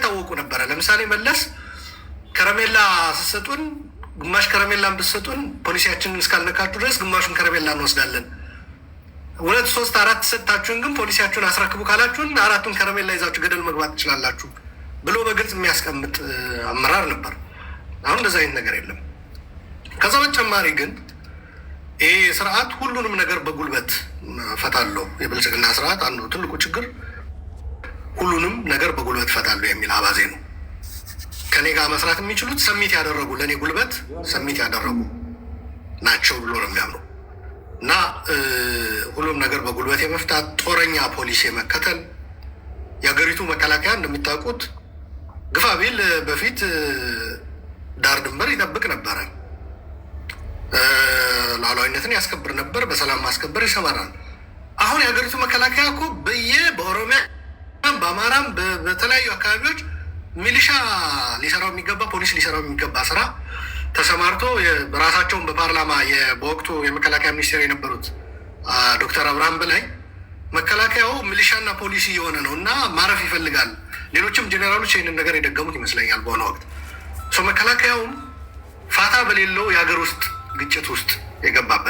ይታወቁ ነበረ። ለምሳሌ መለስ ከረሜላ ስትሰጡን ግማሽ ከረሜላን ብትሰጡን ፖሊሲያችንን እስካልነካችሁ ድረስ ግማሹን ከረሜላ እንወስዳለን፣ 2 3 4 ሰጣችሁን ግን ፖሊሲያችሁን አስረክቡ ካላችሁን 4ቱን ከረሜላ ይዛችሁ ገደል መግባት ትችላላችሁ ብሎ በግልጽ የሚያስቀምጥ አመራር ነበር። አሁን እንደዛ አይነት ነገር የለም። ከዛ በተጨማሪ ግን ይሄ ስርዓት ሁሉንም ነገር በጉልበት ፈታለው። የብልጽግና ስርዓት አንዱ ትልቁ ችግር ሁሉንም ነገር በጉልበት ፈታለው የሚል አባዜ ነው። ከኔ ጋር መስራት የሚችሉት ሰሚት ያደረጉ ለኔ ጉልበት ሰሚት ያደረጉ ናቸው ብሎ ነው የሚያምነው እና ሁሉም ነገር በጉልበት የመፍታት ጦረኛ ፖሊሲ መከተል። የሀገሪቱ መከላከያ እንደሚታወቁት ግፋ ቢል በፊት ዳር ድንበር ይጠብቅ ነበረ፣ ሉዓላዊነትን ያስከብር ነበር፣ በሰላም ማስከበር ይሰማራል። አሁን የሀገሪቱ መከላከያ እኮ በኦሮሚያ በአማራም በተለያዩ አካባቢዎች ሚሊሻ ሊሰራው የሚገባ ፖሊስ ሊሰራው የሚገባ ስራ ተሰማርቶ ራሳቸውን በፓርላማ በወቅቱ የመከላከያ ሚኒስቴር የነበሩት ዶክተር አብርሃም በላይ መከላከያው ሚሊሻና ፖሊሲ የሆነ ነው እና ማረፍ ይፈልጋል። ሌሎችም ጄኔራሎች ይህንን ነገር የደገሙት ይመስለኛል በሆነ ወቅት። መከላከያውም ፋታ በሌለው የሀገር ውስጥ ግጭት ውስጥ የገባበት